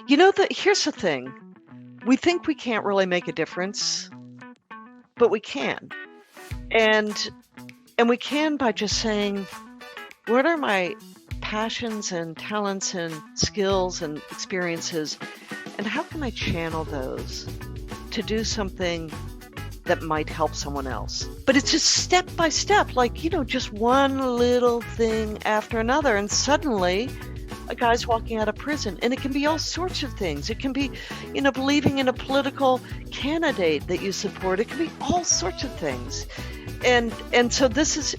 Here's the thing. We think we can't really make a difference, but we can. And we can by just saying, what are my passions and talents and skills and experiences, and how can I channel those to do something that might help someone else? But it's just step by step, like, just one little thing after another. And suddenly a guy's walking out of prison, and it can be all sorts of things. It can be, believing in a political candidate that you support. It can be all sorts of things. And so this is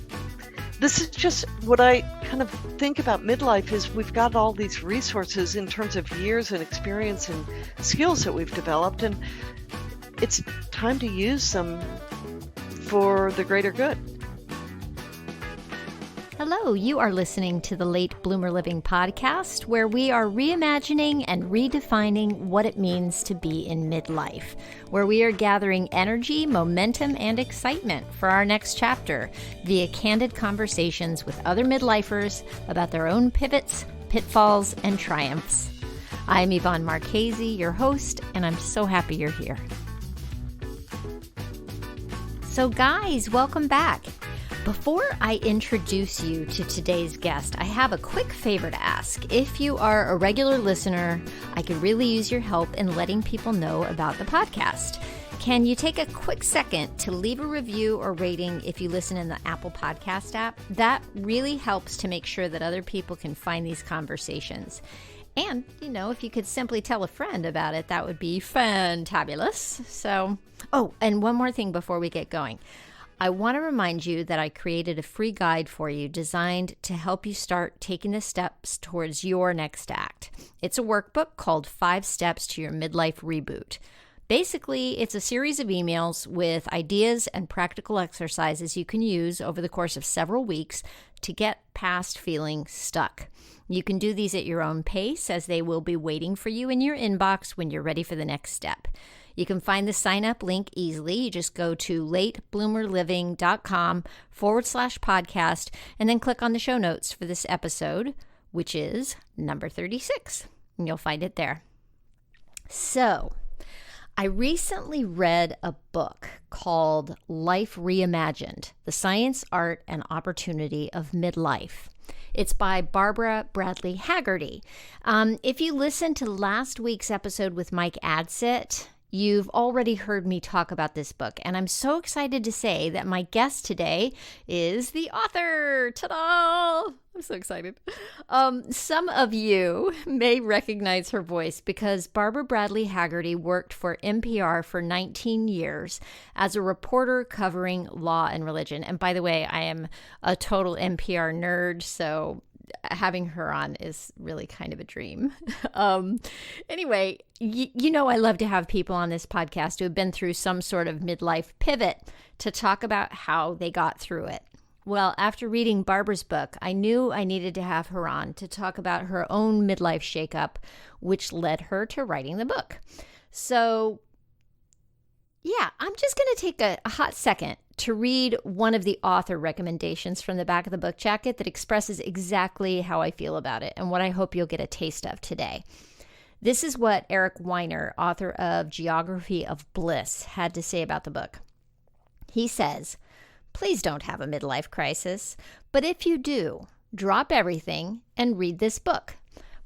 just what I kind of think about midlife is we've got all these resources in terms of years and experience and skills that we've developed, and it's time to use them for the greater good. Hello, you are listening to the Late Bloomer Living podcast, where we are reimagining and redefining what it means to be in midlife, where we are gathering energy, momentum, and excitement for our next chapter via candid conversations with other midlifers about their own pivots, pitfalls, and triumphs. I'm Yvonne Marchese, your host, and I'm so happy you're here. So guys, welcome back. Before I introduce you to today's guest, I have a quick favor to ask. If you are a regular listener, I could really use your help in letting people know about the podcast. Can you take a quick second to leave a review or rating if you listen in the Apple Podcast app? That really helps to make sure that other people can find these conversations. And, if you could simply tell a friend about it, that would be fantabulous. So, and one more thing before we get going. I want to remind you that I created a free guide for you designed to help you start taking the steps towards your next act. It's a workbook called 5 Steps to Your Midlife Reboot. Basically, it's a series of emails with ideas and practical exercises you can use over the course of several weeks to get past feeling stuck. You can do these at your own pace, as they will be waiting for you in your inbox when you're ready for the next step. You can find the sign-up link easily. You just go to latebloomerliving.com/podcast and then click on the show notes for this episode, which is number 36, and you'll find it there. So, I recently read a book called Life Reimagined: The Science, Art, and Opportunity of Midlife. It's by Bradley Hagerty. If you listened to last week's episode with Mike Adsit, you've already heard me talk about this book, and I'm so excited to say that my guest today is the author. Ta-da! I'm so excited. Some of you may recognize her voice because Barbara Bradley Hagerty worked for NPR for 19 years as a reporter covering law and religion. And by the way, I am a total NPR nerd, so having her on is really kind of a dream. Anyway, I love to have people on this podcast who have been through some sort of midlife pivot to talk about how they got through it. Well, after reading Barbara's book, I knew I needed to have her on to talk about her own midlife shakeup, which led her to writing the book. So, I'm just going to take a hot second to read one of the author recommendations from the back of the book jacket that expresses exactly how I feel about it and what I hope you'll get a taste of today. This is what Eric Weiner, author of Geography of Bliss, had to say about the book. He says, "Please don't have a midlife crisis, but if you do, drop everything and read this book.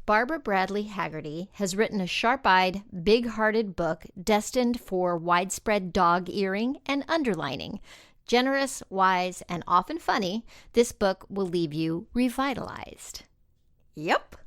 Barbara Bradley Hagerty has written a sharp-eyed, big-hearted book destined for widespread dog-earing and underlining. Generous, wise, and often funny, this book will leave you revitalized." Yep,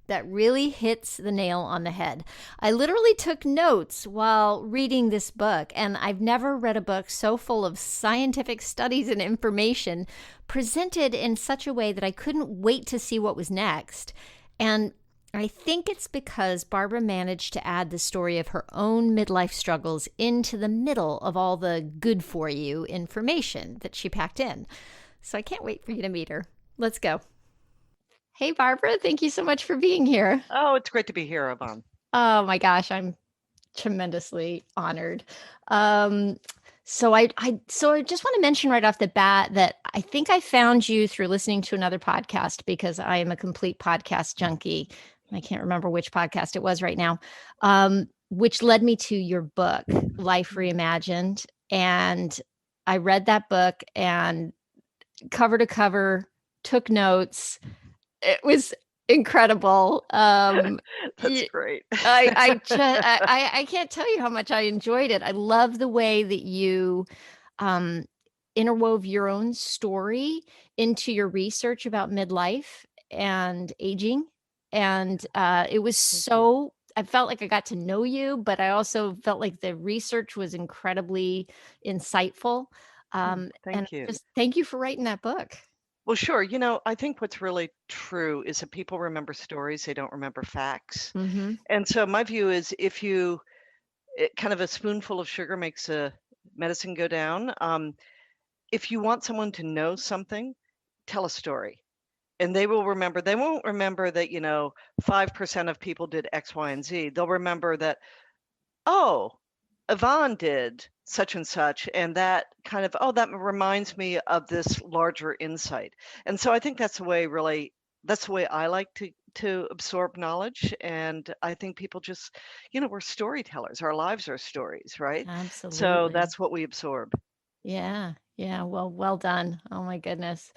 that really hits the nail on the head. I literally took notes while reading this book, and I've never read a book so full of scientific studies and information presented in such a way that I couldn't wait to see what was next. And I think it's because Barbara managed to add the story of her own midlife struggles into the middle of all the good-for-you information that she packed in. So I can't wait for you to meet her. Let's go. Hey, Barbara, thank you so much for being here. Oh, it's great to be here, Yvonne. Oh my gosh, I'm tremendously honored. So I just want to mention right off the bat that I think I found you through listening to another podcast because I am a complete podcast junkie. I can't remember which podcast it was right now, which led me to your book, Life Reimagined. And I read that book and cover to cover took notes. It was incredible. That's great. I can't tell you how much I enjoyed it. I love the way that you um, interwove your own story into your research about midlife and aging. And it was Thank you. so, I felt like I got to know you, but I also felt like the research was incredibly insightful. And Thank you. just thank you for writing that book. Well, sure. I think what's really true is that people remember stories, they don't remember facts. Mm-hmm. And so my view is if kind of a spoonful of sugar makes a medicine go down. If you want someone to know something, tell a story. And they will remember, they won't remember that, 5% of people did X, Y, and Z. They'll remember that, oh, Yvonne did such and such, and that kind of, oh, that reminds me of this larger insight. And so I think that's the way I like to absorb knowledge. And I think people just, we're storytellers. Our lives are stories, right? So Absolutely. that's what we absorb. Yeah. Yeah. Well done. Oh my goodness.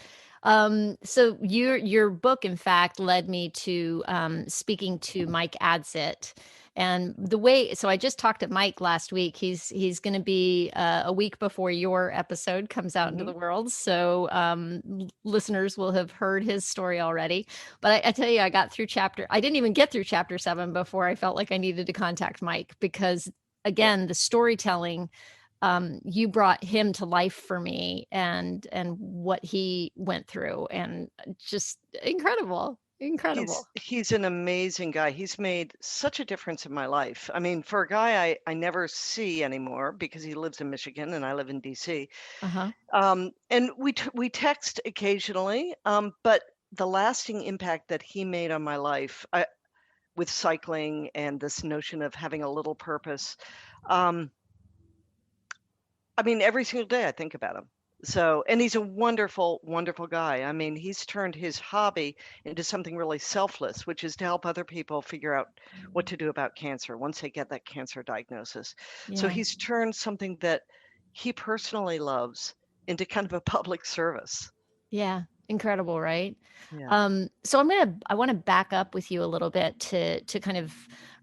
So your book, in fact, led me to speaking to Mike Adsit. And so I just talked to Mike last week. He's going to be a week before your episode comes out into Hmm. the world. So listeners will have heard his story already. But I tell you, I didn't even get through chapter 7 before I felt like I needed to contact Mike because, Yeah. again, the storytelling, you brought him to life for me and what he went through, and just incredible, incredible. He's an amazing guy. He's made such a difference in my life. I mean, for a guy I never see anymore because he lives in Michigan and I live in DC. Uh-huh. And we text occasionally, but the lasting impact that he made on my life with cycling and this notion of having a little purpose. Um, I mean, every single day I think about him. So, and he's a wonderful, wonderful guy. I mean, he's turned his hobby into something really selfless, which is to help other people figure out what to do about cancer once they get that cancer diagnosis. So Yeah. he's turned something that he personally loves into kind of a public service. Yeah. Incredible, right? Yeah. So I want to back up with you a little bit to kind of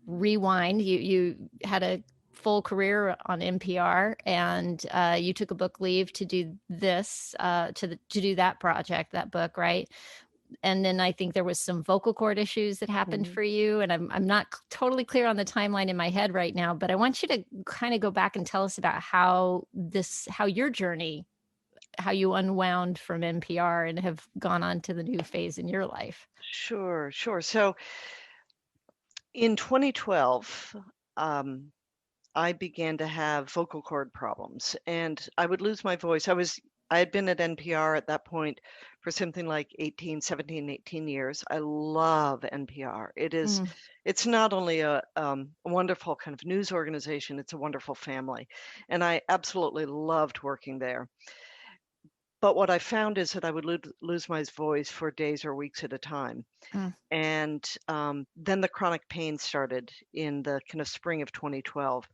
rewind. You had a full career on NPR, and you took a book leave to do this to do that project, that book, right? And then I think there was some vocal cord issues that happened Mhm. for you, and I'm not totally clear on the timeline in my head right now, but I want you to kind of go back and tell us about how your journey, how you unwound from NPR and have gone on to the new phase in your life. Sure, sure. So in 2012, um, I began to have vocal cord problems and I would lose my voice. I had been at NPR at that point for something like 18, 17, 18 years. I love NPR. Mm, It's not only a wonderful kind of news organization, it's a wonderful family. And I absolutely loved working there. But what I found is that I would lose my voice for days or weeks at a time. mm, And then the chronic pain started in the kind of spring of 2012.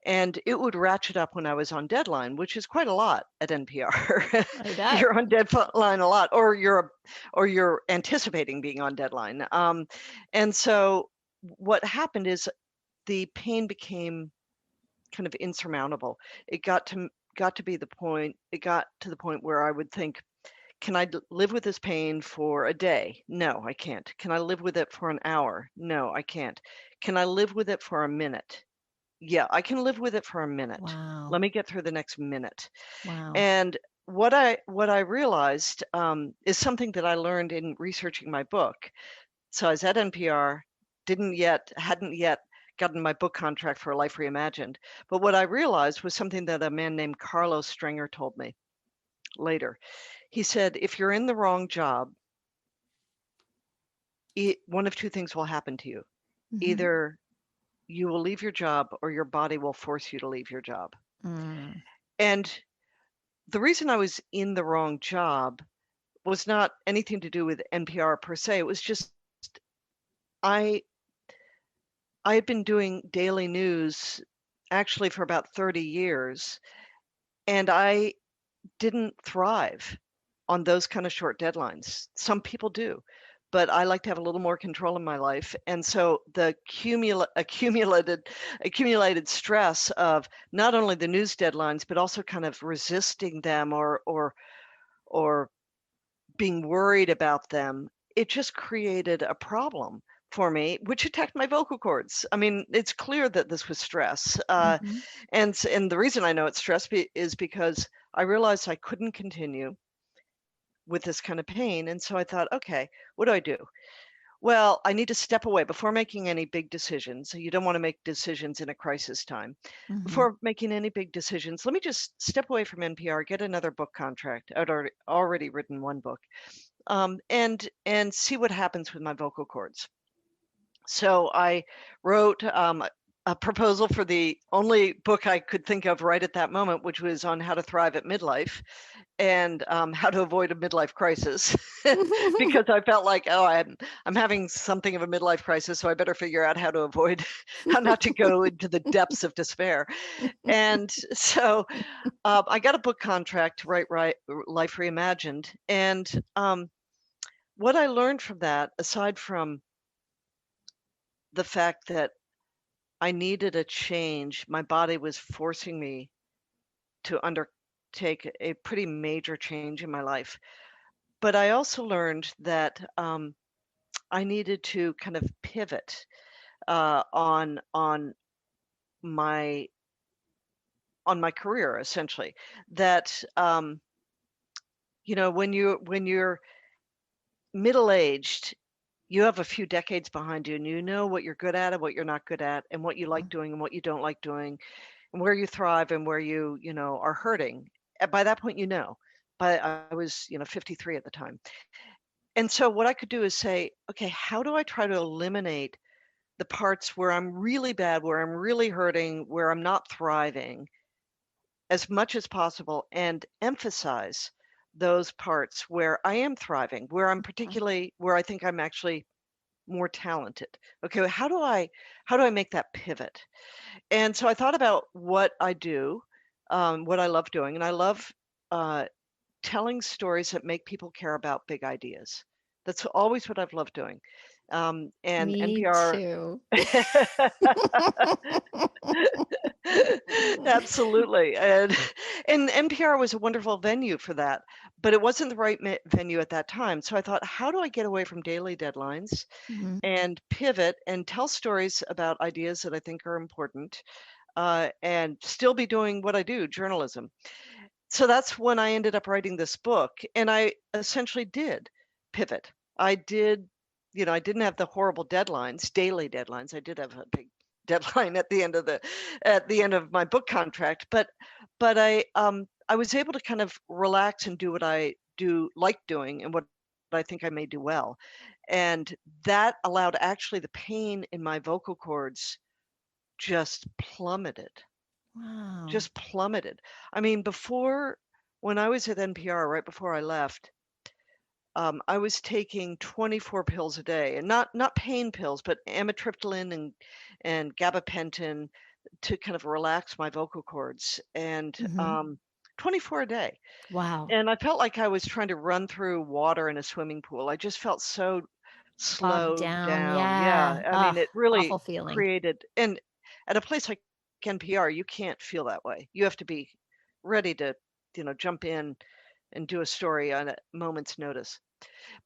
And it would ratchet up when I was on deadline, which is quite a lot at NPR. I bet. You're on deadline a lot, or you're anticipating being on deadline. And so what happened is the pain became kind of insurmountable. It got to the point where I would think, can I live with this pain for a day? No, I can't. Can I live with it for an hour? No, I can't. Can I live with it for a minute? Yeah, I can live with it for a minute. Wow. Let me get through the next minute. Wow. And what I realized is something that I learned in researching my book. So I was at NPR, hadn't yet gotten my book contract for Life Reimagined. But what I realized was something that a man named Carlos Strenger told me later. He said, if you're in the wrong job, one of two things will happen to you. Mhm. Either you will leave your job or your body will force you to leave your job. Mm. And the reason I was in the wrong job was not anything to do with NPR per se. It was just I I had been doing daily news actually for about 30 years, and I didn't thrive on those kind of short deadlines. Some people do, but I like to have a little more control in my life. And so the accumulated stress of not only the news deadlines, but also kind of resisting them or being worried about them, it just created a problem for me, which attacked my vocal cords. I mean, it's clear that this was stress. Mhm. And the reason I know it's stress is because I realized I couldn't continue with this kind of pain. And so I thought, okay, what do I do? Well, I need to step away before making any big decisions. You don't want to make decisions in a crisis time. Mhm. Before making any big decisions, let me just step away from NPR, get another book contract. I'd already written one book, and see what happens with my vocal cords. So I wrote a proposal for the only book I could think of right at that moment, which was on how to thrive at midlife and how to avoid a midlife crisis, because I felt like, oh, I'm having something of a midlife crisis, so I better figure out how to avoid, how not to go into the depths of despair. And so I got a book contract to write Life Reimagined, and what I learned from that, aside from the fact that I needed a change, my body was forcing me to undertake a pretty major change in my life. But I also learned that I needed to kind of pivot on my on my career, essentially. That when you're middle aged, you have a few decades behind you, and you know what you're good at and what you're not good at, and what you like doing and what you don't like doing, and where you thrive and where you are hurting. And by that point, you know. But I was 53 at the time. And so what I could do is say, okay, how do I try to eliminate the parts where I'm really bad, where I'm really hurting, where I'm not thriving as much as possible and emphasize those parts where I am thriving, where I think I'm actually more talented. Okay, how do I make that pivot? And so I thought about what I do, what I love doing, and I love uh, telling stories that make people care about big ideas. That's always what I've loved doing. And Me NPR, too. absolutely, and NPR was a wonderful venue for that, but it wasn't the right venue at that time. So I thought, how do I get away from daily deadlines Mhm. and pivot and tell stories about ideas that I think are important, and still be doing what I do, journalism. So that's when I ended up writing this book, and I essentially did pivot. I didn't have the horrible deadlines, daily deadlines. I did have a big deadline at the end of my book contract, but I was able to kind of relax and do what I do like doing and what I think I may do well. And that allowed actually the pain in my vocal cords just plummeted, Wow. just plummeted. I mean, when I was at NPR, right before I left, I was taking 24 pills a day, and not pain pills, but amitriptyline and gabapentin to kind of relax my vocal cords, and Mhm. 24 a day. Wow. And I felt like I was trying to run through water in a swimming pool. I just felt so Bogged slowed down. down. Yeah, Yeah. I mean, Ugh, it really awful feeling. created, and at a place like NPR, you can't feel that way. You have to be ready to, jump in and do a story on a moment's notice.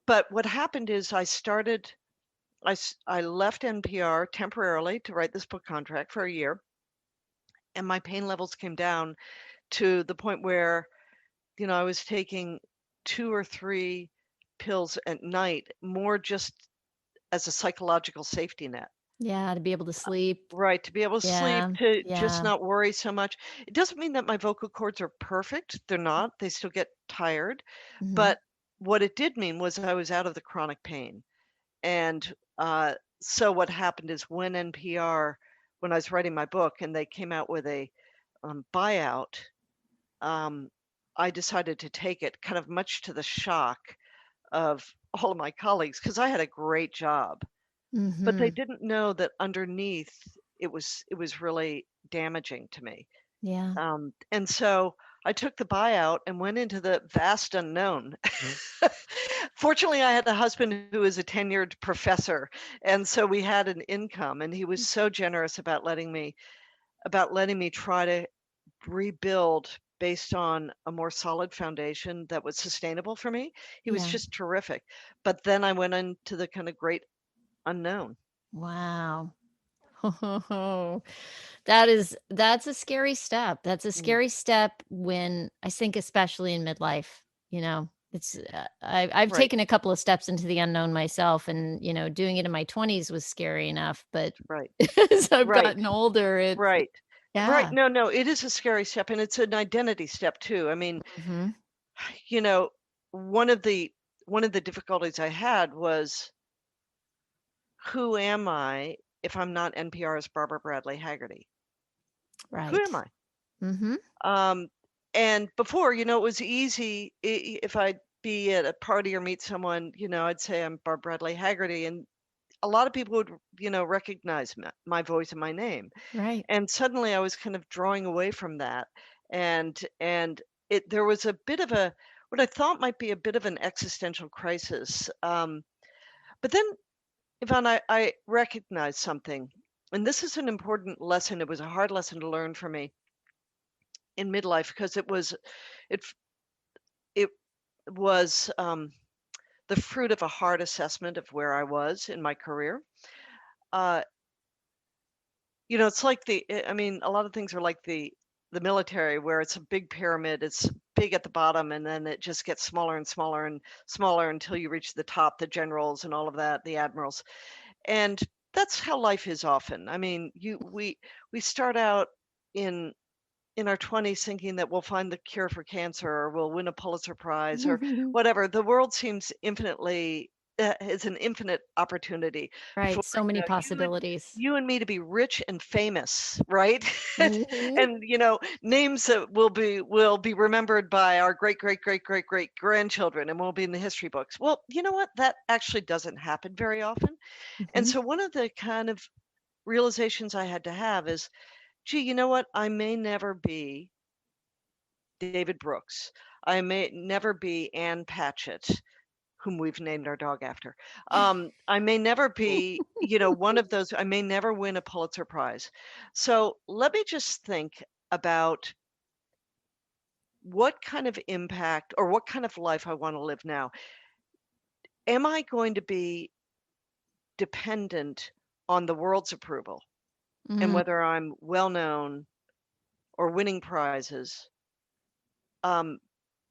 But what happened is I left NPR temporarily to write this book contract for a year, and my pain levels came down to the point where, I was taking 2 or 3 pills at night, more just as a psychological safety net. Yeah, to be able to sleep. Right, to be able to sleep, Yeah. to just Yeah. not worry so much. It doesn't mean that my vocal cords are perfect, they're not, they still get tired, Mhm. but what it did mean was I was out of the chronic pain, and, so what happened is when I was writing my book and they came out with a, buyout, um, I decided to take it kind of much to the shock of all of my colleagues because I had a great job. but they Mhm. didn't know that underneath it was really damaging to me. Yeah. And so I took the buyout and went into the vast unknown. Fortunately, I had a husband who was a tenured professor, and so we had an income, and he was so generous about letting me try to rebuild based on a more solid foundation that was sustainable for me. He was Yeah. just terrific. But then I went into the kind of great unknown. Wow. That's a scary step. That's a Mm, scary step when I think especially in midlife, you know. It's I've right, taken a couple of steps into the unknown myself, and doing it in my 20s was scary enough, but right, as I've right, gotten older, it's right. Right. yeah. No, no, it is a scary step and it's an identity step too. I mean, Mhm. you know, one of the one of the difficulties I had was who am I if I'm not NPR's Barbara Bradley Hagerty? Who am Right. I? Mhm. Um, and before, it was easy if I'd be at a party or meet someone, I'd say I'm Barbara Bradley Hagerty, and a lot of people would, recognize my voice and my name. Right. And suddenly I was kind of drawing away from that, and there was a bit of a what I thought might be a bit of an existential crisis. But then, Yvonne, I recognized something, and this is an important lesson. It was a hard lesson to learn for me in midlife because it it was the fruit of a hard assessment of where I was in my career. Uh, it's like I mean, a lot of things are like the military, where it's a big pyramid. It's big at the bottom, and then it just gets smaller and smaller and smaller until you reach the top, the generals and all of that, the admirals. And that's how life is often. I mean, we start out in in our 20s thinking that we'll find the cure for cancer or we'll win a Pulitzer Prize or whatever. The world seems infinitely is an infinite opportunity for Right, so many you and possibilities. you and me to be rich and famous, right? Mhm. And names that will be remembered by our great great great great great grandchildren and will be in the history books. Well, you know what? That actually doesn't happen very often. And Mhm. so one of the kind of realizations I had to have is, gee, you know what? I may never be David Brooks. I may never be Ann Patchett, whom we've named our dog after. I may never be, one of those. I may never win a Pulitzer Prize. So let me just think about what kind of impact or what kind of life I want to live now. Am I going to be dependent on the world's approval and Mm. whether I'm well known or winning prizes? Um,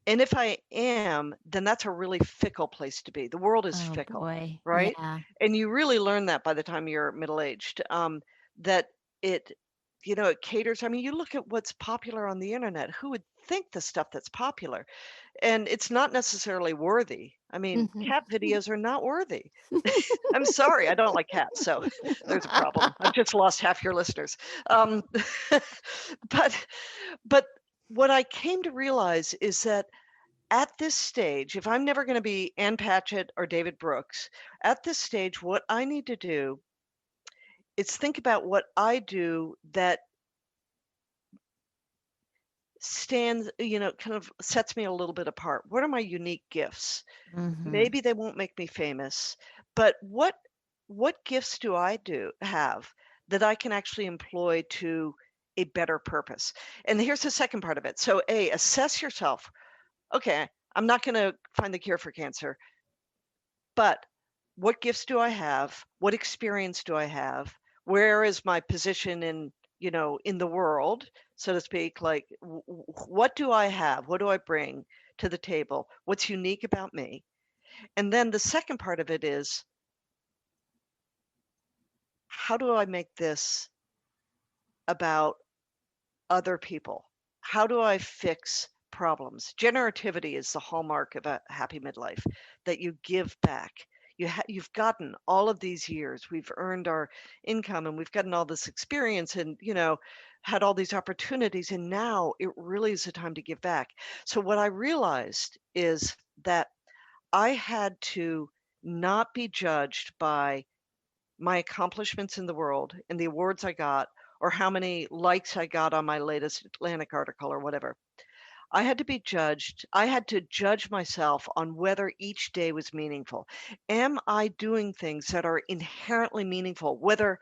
And if I am, then that's a really fickle place to be. The world is Oh, fickle, boy. right? Yeah. And you really learn that by the time you're middle-aged, that it, it caters. I mean, you look at what's popular on the internet. Who would think the stuff that's popular? And it's not necessarily worthy. I mean, Mhm. cat videos are not worthy. I'm sorry, I don't like cats, so there's a problem. I've just lost half your listeners. Um, but but what I came to realize is that at this stage, if I'm never going to be Ann Patchett or David Brooks, at this stage, what I need to do is think about what I do that stands, kind of sets me a little bit apart. What are my unique gifts? Mhm. Maybe they won't make me famous, but what gifts do I do have that I can actually employ to a better purpose? And here's the second part of it. So, A, assess yourself. Okay, I'm not going to find the cure for cancer. But what gifts do I have? What experience do I have? Where is my position in the world, so to speak? Like, what do I have? What do I bring to the table? What's unique about me? And then the second part of it is, how do I make this about other people? How do I fix problems? Generativity is the hallmark of a happy midlife, that you give back. You've gotten all of these years. We've earned our income and we've gotten all this experience and, had all these opportunities. And now it really is the time to give back. So, what I realized is that I had to not be judged by my accomplishments in the world and the awards I got, or how many likes I got on my latest Atlantic article or whatever. I had to judge myself on whether each day was meaningful. Am I doing things that are inherently meaningful, whether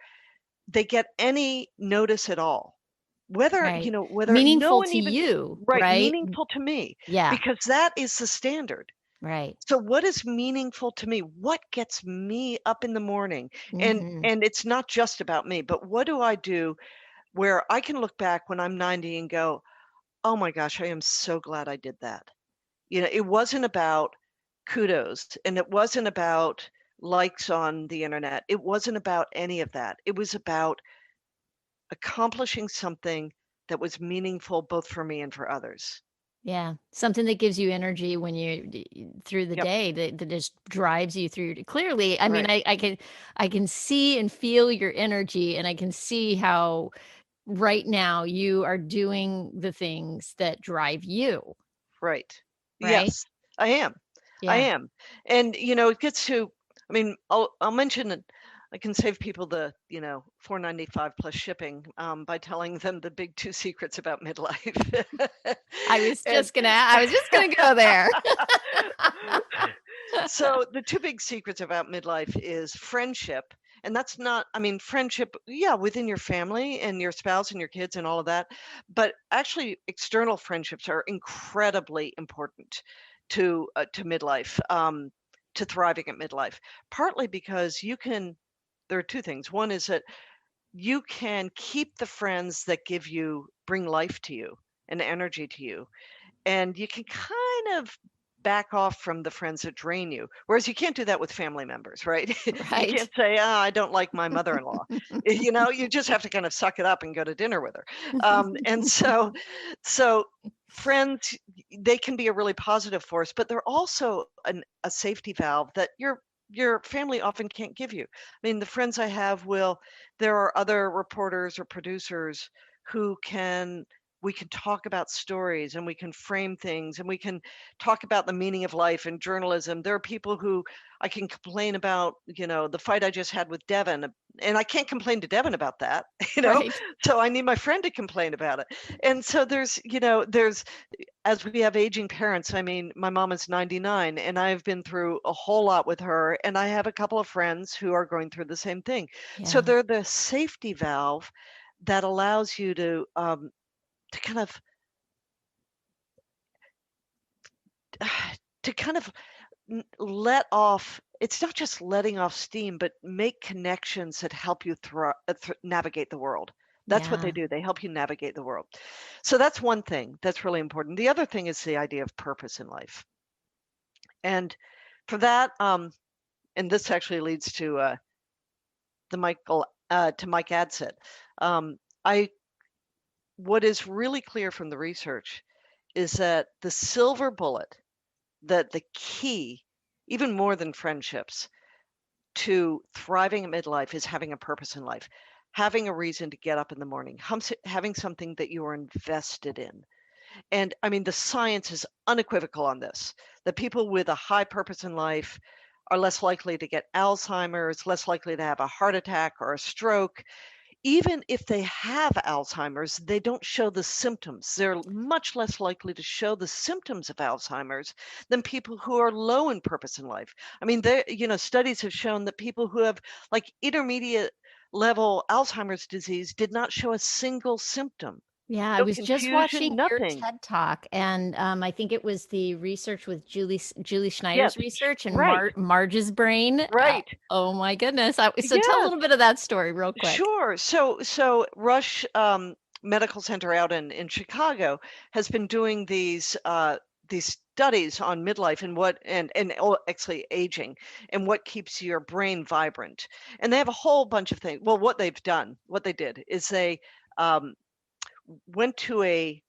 they get any notice at all? Whether, Right. whether no Meaningful one to even you, right, right? meaningful to me, Yeah. because that is the standard. Right. So what is meaningful to me? What gets me up in the morning? And Hmm. and it's not just about me, but what do I do where I can look back when I'm 90 and go, "Oh my gosh, I am so glad I did that." It wasn't about kudos and it wasn't about likes on the internet. It wasn't about any of that. It was about accomplishing something that was meaningful both for me and for others. Yeah. Something that gives you energy when through the Yep, day that just drives you through. Clearly, I mean, right, I can see and feel your energy, and I can see how right now you are doing the things that drive you, right. right? Yes, I am. I Yeah. am. And it gets to I mean, I'll mention that I can save people the, 4.95 plus shipping by telling them the big two secrets about midlife. And I was just gonna go there. so the two big secrets about midlife is friendship. And that's not, I mean, friendship, yeah, within your family and your spouse and your kids and all of that. But actually, external friendships are incredibly important to midlife, to thriving at midlife. Partly because there are two things. One is that you can keep the friends that bring life to you and energy to you, and you can kind of back off from the friends that drain you. Whereas you can't do that with family members, right? You Right. can't say, "Ah, I don't like my mother-in-law." You just have to kind of suck it up and go to dinner with her. And so friends, they can be a really positive force, but they're also a safety valve that your family often can't give you. I mean, the friends I have there are other reporters or producers who we can talk about stories and we can frame things and we can talk about the meaning of life and journalism. There are people who I can complain about, the fight I just had with Devin, and I can't complain to Devin about that, you know. Right. So I need my friend to complain about it. And so there's as we have aging parents, I mean, my mom is 99 and I've been through a whole lot with her and I have a couple of friends who are going through the same thing. So Yeah. they're the safety valve that allows you to kind of to kind of let off. It's not just letting off steam, but make connections that help you navigate the world. That's what they Yeah. do. They help you navigate the world. So that's one thing that's really important. The other thing is the idea of purpose in life. And for that, and this actually leads to Mike Adsit. I What is really clear from the research is that the silver bullet, that the key, even more than friendships, to thriving at midlife is having a purpose in life, having a reason to get up in the morning, having something that you are invested in. And I mean, the science is unequivocal on this, that people with a high purpose in life are less likely to get Alzheimer's, less likely to have a heart attack or a stroke. Even if they have Alzheimer's, they don't show the symptoms. They're much less likely to show the symptoms of Alzheimer's than people who are low in purpose in life. I mean, studies have shown that people who have like intermediate level Alzheimer's disease did not show a single symptom. Yeah, I No was just watching confusion, your nothing. TED Talk, and, I think it was the research with Julie Yes, Schneider's research and right, Marge's brain. right. Oh my goodness. So tell a Yes. little bit of that story real quick. Sure. So Rush Medical Center out in Chicago has been doing these studies on midlife and actually aging and what keeps your brain vibrant. And they have a whole bunch of things. Well, what they did is they um, went to a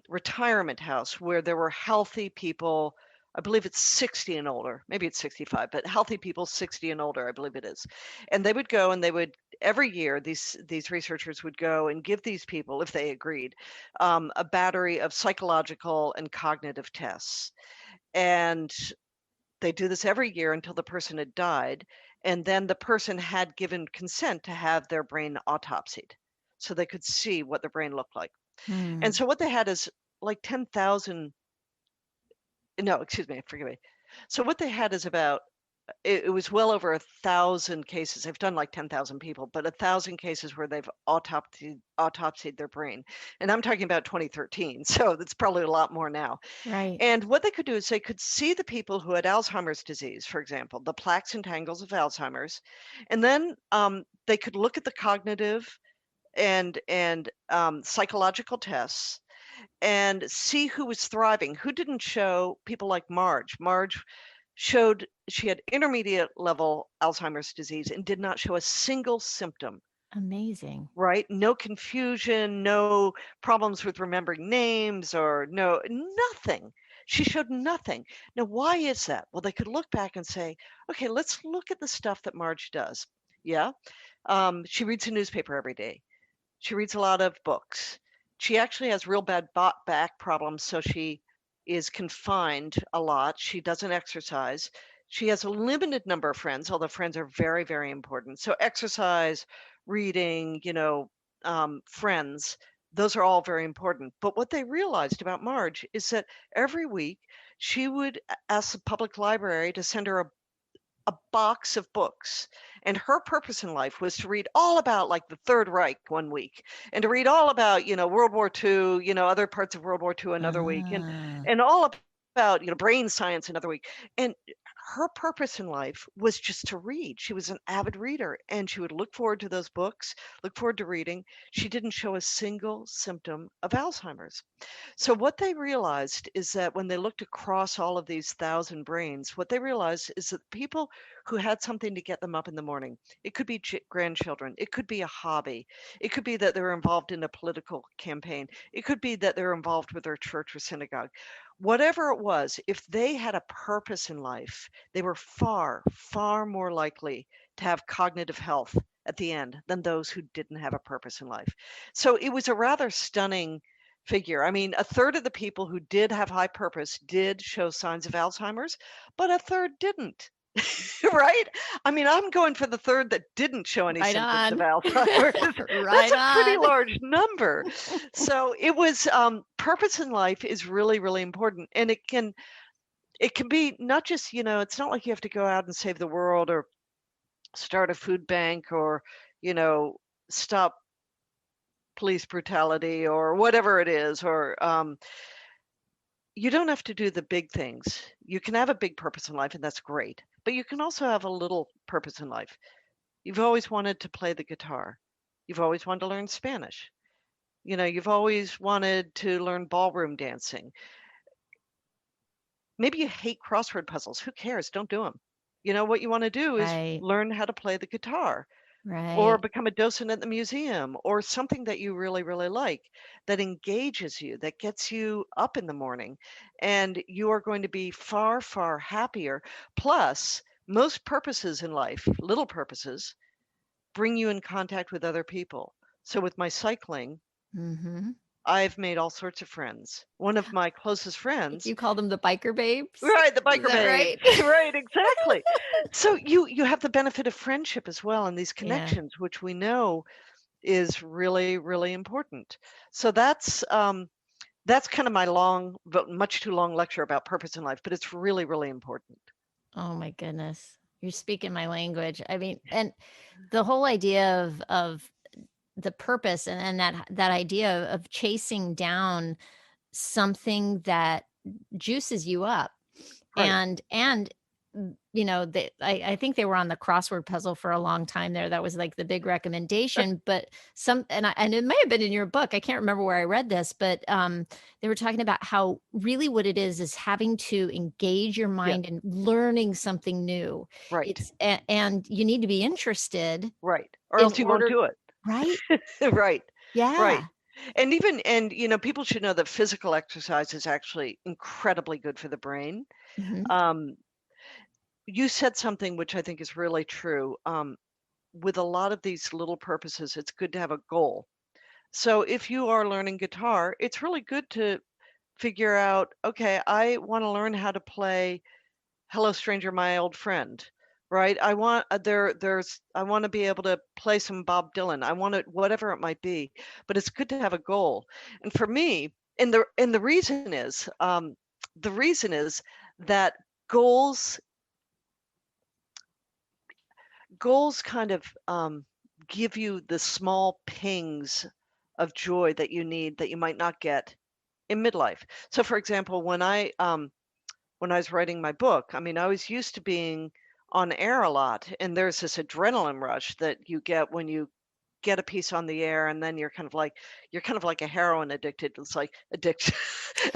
retirement house where there were healthy people. I believe it's 60 and older. Maybe it's 65, but healthy people 60 and older, I believe it is. And they would go and they would every year these researchers would go and give these people, if they agreed, a battery of psychological and cognitive tests. And they do this every year until the person had died. And then the person had given consent to have their brain autopsied so they could see what the brain looked like. And Mm. so what they had is like 10,000, no, excuse me, forgive me. So what they had is about, it was well over 1,000 cases. They've done like 10,000 people, but 1,000 cases where they've autopsied their brain. And I'm talking about 2013, so that's probably a lot more now. Right. And what they could do is they could see the people who had Alzheimer's disease, for example, the plaques and tangles of Alzheimer's, and then they could look at the cognitive and psychological tests and see who was thriving, who didn't show. People like Marge. Marge showed she had intermediate level Alzheimer's disease and did not show a single symptom, Amazing. right? No confusion, no problems with remembering names or no, nothing. She showed nothing. Now, why is that? Well, they could look back and say, okay, let's look at the stuff that Marge does. Yeah. She reads a newspaper every day. She reads a lot of books. She actually has real bad back problems, so she is confined a lot. She doesn't exercise. She has a limited number of friends, although friends are very, very important. So exercise, reading, friends, those are all very important. But what they realized about Marge is that every week she would ask the public library to send her a box of books. And her purpose in life was to read all about like the Third Reich one week and to read all about, World War II, other parts of World War II another week Ah. and all about, brain science another week. And her purpose in life was just to read. She was an avid reader and she would look forward to those books, look forward to reading. She didn't show a single symptom of Alzheimer's. So what they realized is that when they looked across all of these 1,000 brains, what they realized is that people who had something to get them up in the morning, it could be grandchildren, it could be a hobby, it could be that they're involved in a political campaign, it could be that they're involved with their church or synagogue. Whatever it was, if they had a purpose in life, they were far, far more likely to have cognitive health at the end than those who didn't have a purpose in life. So it was a rather stunning figure. I mean, a third of the people who did have high purpose did show signs of Alzheimer's, but a third didn't. Right? I mean, I'm going for the third that didn't show any Right symptoms of on. Alzheimer's. That's Right a pretty on. large number. So it was purpose in life is really, really important. And it can be not just, it's not like you have to go out and save the world or start a food bank or, you know, stop police brutality or whatever it is, or you don't have to do the big things. You can have a big purpose in life, and that's great. But you can also have a little purpose in life. You've always wanted to play the guitar. You've always wanted to learn Spanish. You've always wanted to learn ballroom dancing. Maybe you hate crossword puzzles. Who cares? Don't do them. What you want to do is Right. learn how to play the guitar or Right. become a docent at the museum or something that you really, really like that engages you, that gets you up in the morning. And you are going to be far, far happier. Plus, most purposes in life, little purposes, bring you in contact with other people. So with my cycling, Mm-hmm. I've made all sorts of friends. One of my closest You friends, call them the biker babes? right, the Is biker that babes. right? Right, exactly. So you have the benefit of friendship as well and these Yeah. connections, which we know is really, really important. So that's kind of my long, but much too long lecture about purpose in life, but it's really, really important. Oh my goodness. You're speaking my language. I mean, and the whole idea of the purpose and that idea of chasing down something that juices you up. Right. I think they were on the crossword puzzle for a long time there. That was like the big recommendation, but and it may have been in your book. I can't remember where I read this, but they were talking about how really what it is having to engage your Yeah. mind and learning something new. Right. And you need to be interested Right. Or in else you won't order, do it. right? Right. Right. Yeah. And people should know that physical exercise is actually incredibly good for the brain. Mhm. Um, you said something which I think is really true. With a lot of these little purposes, it's good to have a goal. So if you are learning guitar, it's really good to figure out, okay, I want to learn how to play Hello Stranger, My Old Friend. right? I want I want to be able to play some Bob Dylan. I want it whatever it might be, but it's good to have a goal. And for me, and the reason is that goals goals kind of give you the small pings of joy that you need that you might not get in midlife. So, for example, when I was writing my book, I mean, I was used to being on air a lot, and there's this adrenaline rush that you get when you get a piece on the air, and then you're kind of like a heroin addicted. It's like addict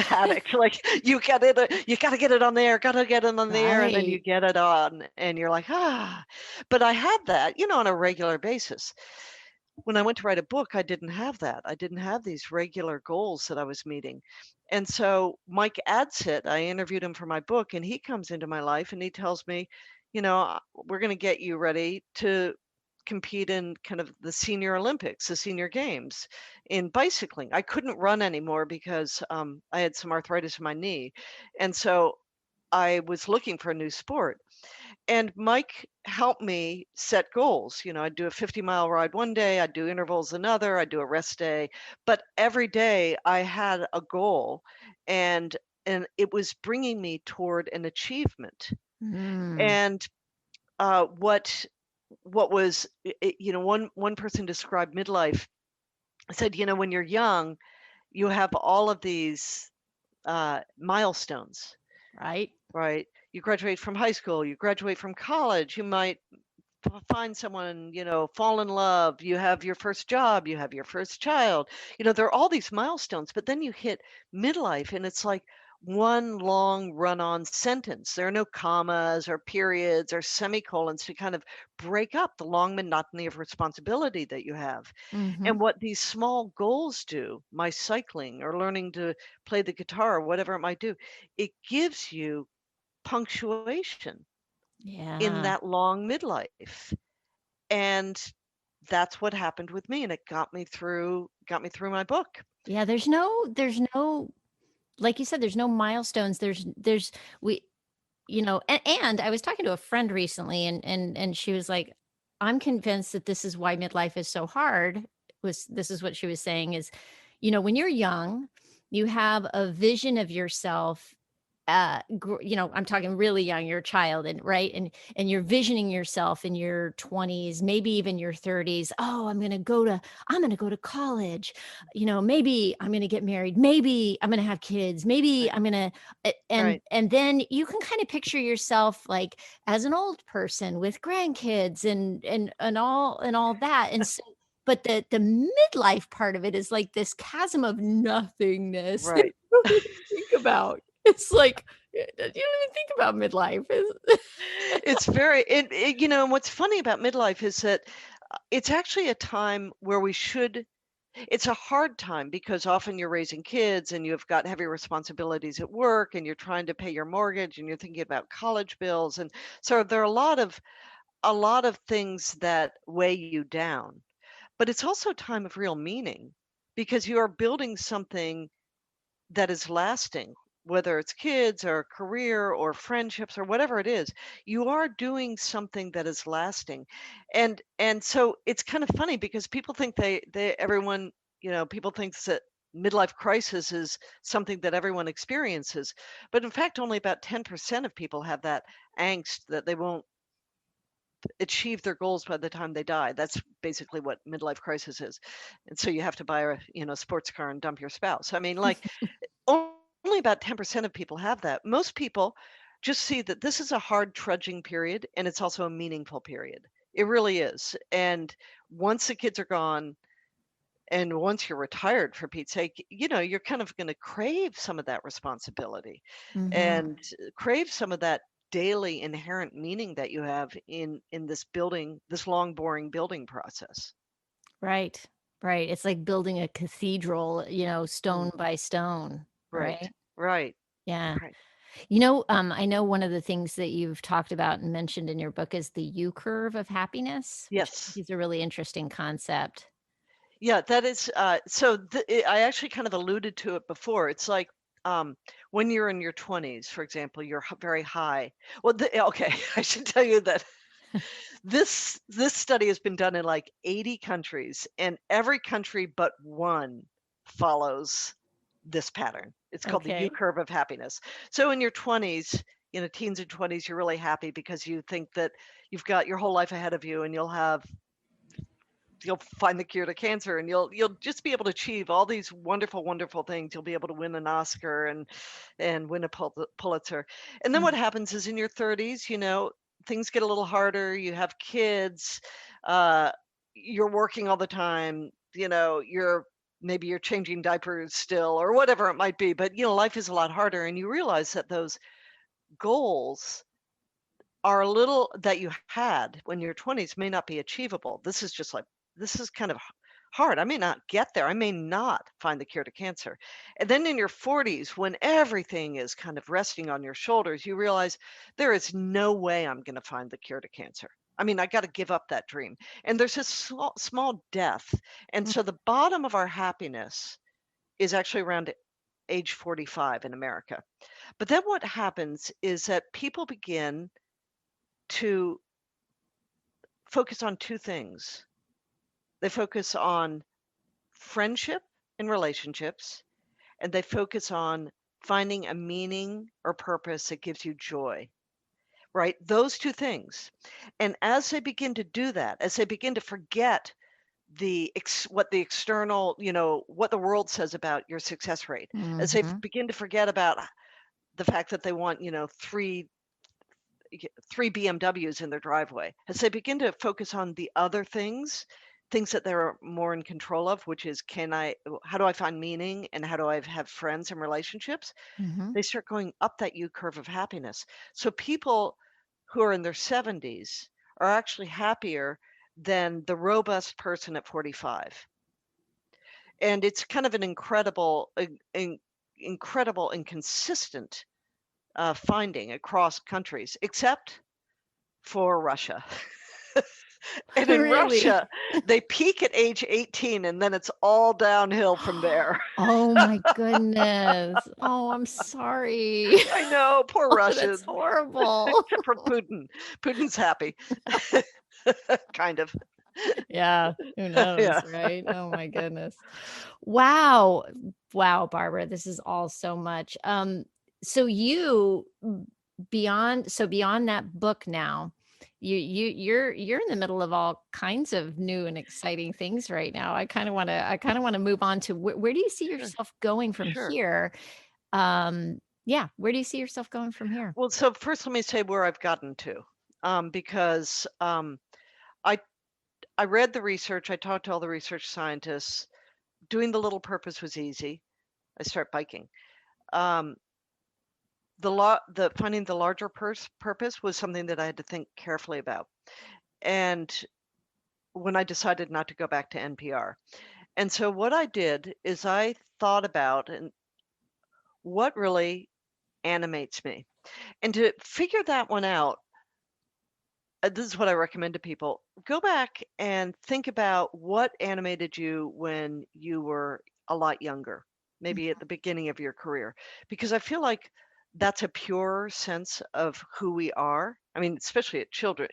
addict. Like you get it, you got to get it on the air, got to get it on the air, and then you Right. get it on, and you're like ah. But I had that, on a regular basis. When I went to write a book, I didn't have that. I didn't have these regular goals that I was meeting. And so Mike Adsit, I interviewed him for my book, and he comes into my life and he tells me, we're going to get you ready to compete in kind of the senior Olympics, the senior games in bicycling. I couldn't run anymore because I had some arthritis in my knee. And so I was looking for a new sport. And Mike helped me set goals. I'd do a 50-mile ride one day, I'd do intervals another, I'd do a rest day. But every day I had a goal and it was bringing me toward an achievement. Mm, And what was one person described midlife, said, when you're young, you have all of these milestones, right. right? You graduate from high school, you graduate from college, you might find someone, fall in love, you have your first job, you have your first child. There are all these milestones, but then you hit midlife and it's like one long run on sentence. There are no commas or periods or semicolons to kind of break up the long monotony of responsibility that you have. Mm-hmm. And what these small goals do, my cycling or learning to play the guitar or whatever it might do, it gives you punctuation in Yeah. that long midlife. And that's what happened with me, and it got me through my book. Yeah, there's no like you said, there's no milestones. We and I was talking to a friend recently and she was like, I'm convinced that this is why midlife is so hard. Was This is what she was saying is, when you're young, you have a vision of yourself I'm talking really young, you're a child and right and you're visioning yourself in your 20s, maybe even your 30s. Oh, I'm going to go to college. Maybe I'm going to get married, maybe I'm going to have kids, maybe Right, I'm going to and then you can kind of picture yourself like as an old person with grandkids and all that. And so but the midlife part of it is like this chasm of nothingness that right. you don't even think about. It's like, you don't even think about midlife. It's very and what's funny about midlife is that, it's actually a time where it's a hard time because often you're raising kids and you've got heavy responsibilities at work and you're trying to pay your mortgage and you're thinking about college bills, and so there are a lot of things that weigh you down. But it's also a time of real meaning because you are building something that is lasting, whether it's kids or career or friendships or whatever it is. You are doing something that is lasting. And so it's kind of funny because people think they everyone, people thinks that midlife crisis is something that everyone experiences. But in fact, only about 10% of people have that angst that they won't achieve their goals by the time they die. That's basically what midlife crisis is. And so you have to buy a, sports car and dump your spouse. I mean, like only about 10% of people have that. Most people just see that this is a hard trudging period and it's also a meaningful period. It really is. And once the kids are gone and once you're retired, for Pete's sake, you're kind of going to crave some of that responsibility Mhm. and crave some of that daily inherent meaning that you have in this long boring building process. Right. Right. It's like building a cathedral, Mm, stone by stone, right, right? right, Yeah. right. I know one of the things that you've talked about and mentioned in your book is the U curve of happiness, which I think Yes. is a really interesting concept. Yeah, that is, I actually kind of alluded to it before. It's like, when you're in your 20s, for example, you're very high. Well, okay, I should tell you that This study has been done in like 80 countries, and every country but one follows this pattern. It's called the U Okay. curve of happiness. So in your 20s, teens and 20s, you're really happy because you think that you've got your whole life ahead of you, and you'll find the cure to cancer, and you'll just be able to achieve all these wonderful, wonderful things. You'll be able to win an Oscar and win a Pulitzer. And then what Mm. happens is in your 30s, things get a little harder. You have kids, uh, you're working all the time, maybe you're changing diapers still or whatever it might be, but life is a lot harder, and you realize that those goals are a little that you had when you're 20s may not be achievable. This is kind of hard. I may not get there. I may not find the cure to cancer. And then in your 40s, when everything is kind of resting on your shoulders, you realize there is no way I'm going to find the cure to cancer. I mean, I got to give up that dream. And there's this small death. And Mm. so the bottom of our happiness is actually around age 45 in America. But then what happens is that people begin to focus on two things. They focus on friendship and relationships, and they focus on finding a meaning or purpose that gives you joy, right? Those two things. And as they begin to do that, as they begin to forget what the external, what the world says about your success rate, as they Mhm. begin to forget about the fact that they want, three BMWs in their driveway. As they begin to focus on the other things that they're more in control of, which is how do I find meaning and how do I have friends and relationships? Mhm. They start going up that U curve of happiness. So people who are in their 70s are actually happier than the robust person at 45. And it's kind of an incredible and consistent finding across countries, except for Russia. And in Really? Russia, they peak at age 18 and then it's all downhill from there. Oh my goodness. Oh, I'm sorry. I know, poor Oh, that's Russians, horrible. except for Putin. Putin's happy, kind of. Yeah, who knows, Yeah, right? Oh my goodness. Wow. Wow, Barbara, this is all so much. So you beyond that book now, you're in the middle of all kinds of new and exciting things right now. I kind of want to move on to where do you see sure, yourself going from sure. here? Yeah, where do you see yourself going from here? Well, so first let me say where I've gotten to, because I I read the research. I talked to all the research scientists. Doing the little purpose was easy. I start biking. Um, the finding the larger purpose was something that I had to think carefully about. And when I decided not to go back to NPR. And so what I did is I thought about and what really animates me. And to figure that one out, this is what I recommend to people. Go back and think about what animated you when you were a lot younger, maybe at the beginning of your career, because I feel like that's a pure sense of who we are. I mean, especially at children,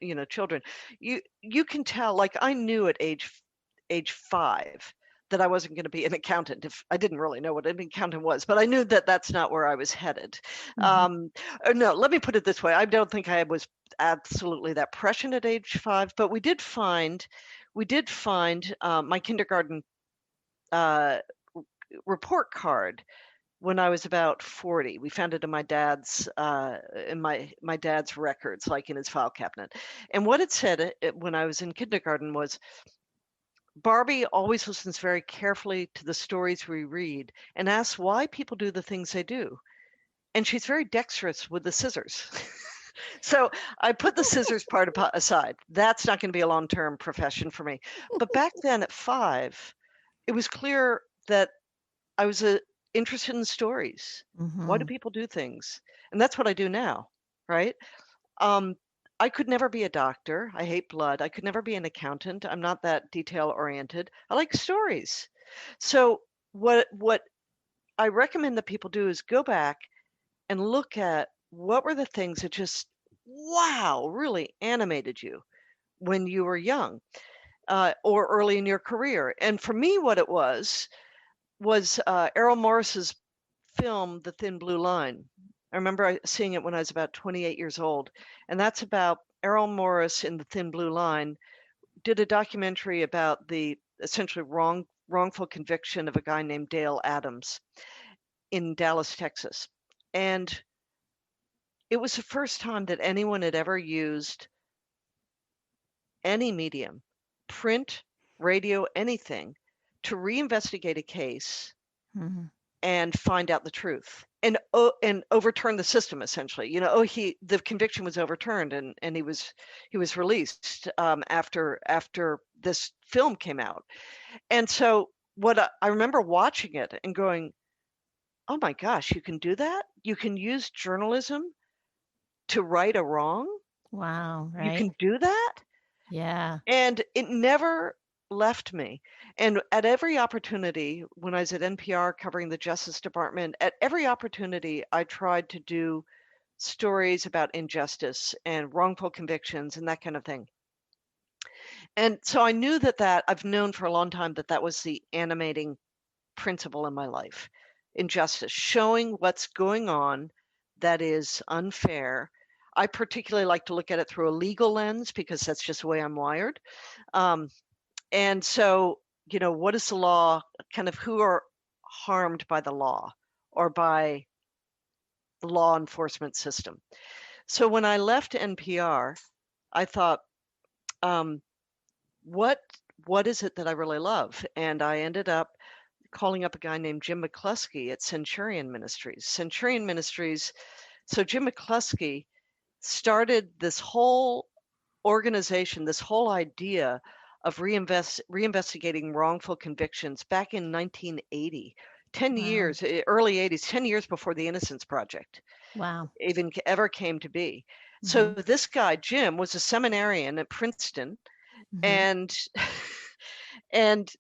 you can tell. Like I knew at age 5 that I wasn't going to be an accountant. If I didn't really know what an accountant was, but I knew that that's not where I was headed. Mhm. Or no, let me put it this way: I don't think I was absolutely that prescient at age 5, but we did find my kindergarten uh, report card when I was about 40. We found it in my dad's records, like in his file cabinet. And what it said when I was in kindergarten was, Barbie always listens very carefully to the stories we read and asks why people do the things they do. And she's very dexterous with the scissors. So I put the scissors part aside. That's not going to be a long-term profession for me. But back then at 5, it was clear that I was interested in stories. Why do Mhm. people do things? And that's what I do now, right? Um, I could never be a doctor. I hate blood. I could never be an accountant. I'm not that detail oriented. I like stories. So what I recommend that people do is go back and look at what were the things that just wow, really animated you when you were young, or early in your career. And for me, what it was Errol Morris's film, The Thin Blue Line. I remember seeing it when I was about 28 years old, and that's about Errol Morris in The Thin Blue Line did a documentary about the essentially wrongful conviction of a guy named Dale Adams in Dallas, Texas. And it was the first time that anyone had ever used any medium, print, radio, anything, to reinvestigate a case Mhm. and find out the truth and overturn the system essentially. The conviction was overturned and he was released after this film came out. And so I remember watching it and going, "Oh my gosh, you can do that? You can use journalism to right a wrong? Wow, You right? can do that?" Yeah. And it never left me. And at every opportunity, when I was at NPR covering the Justice Department, at every opportunity, I tried to do stories about injustice and wrongful convictions and that kind of thing. And so I knew that I've known for a long time that was the animating principle in my life. Injustice, showing what's going on that is unfair. I particularly like to look at it through a legal lens because that's just the way I'm wired. Um, And so, what is the law? Kind of who are harmed by the law or by the law enforcement system. So when I left NPR, I thought, um, what what is it that I really love? And I ended up calling up a guy named Jim McCluskey at Centurion Ministries. Centurion Ministries. So Jim McCluskey started this whole organization, this whole idea of reinvestigating wrongful convictions back in 1980, 10 Wow. years, early 80s, 10 years before the Innocence Project Wow. even ever came to be. So Mhm. this guy, Jim, was a seminarian at Princeton, Mhm. and and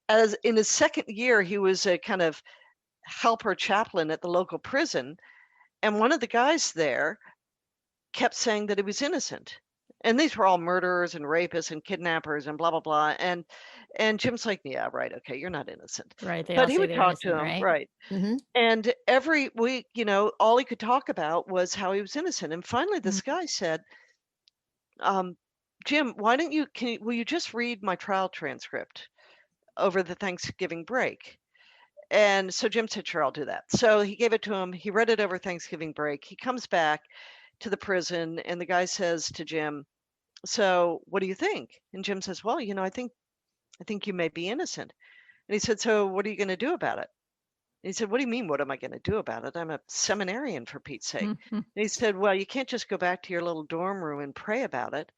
as in his second year, he was a kind of helper chaplain at the local prison, and one of the guys there kept saying that he was innocent. And these were all murderers and rapists and kidnappers and blah blah blah. And Jim's like, yeah, right, okay, you're not innocent. Right, they But all he say would they're talk to innocent, him, right? right. Mhm. And every week, all he could talk about was how he was innocent. And finally this Mhm. guy said, um, Jim, why don't you will you just read my trial transcript over the Thanksgiving break? And so Jim said, sure, I'll do that. So he gave it to him. He read it over Thanksgiving break. He comes back to the prison and the guy says to Jim, so what do you think? And Jim says, well, I think you may be innocent. And he said, so what are you going to do about it? And he said, what do you mean, what am I going to do about it? I'm a seminarian, for Pete's sake. Mhm. And he said, well, you can't just go back to your little dorm room and pray about it.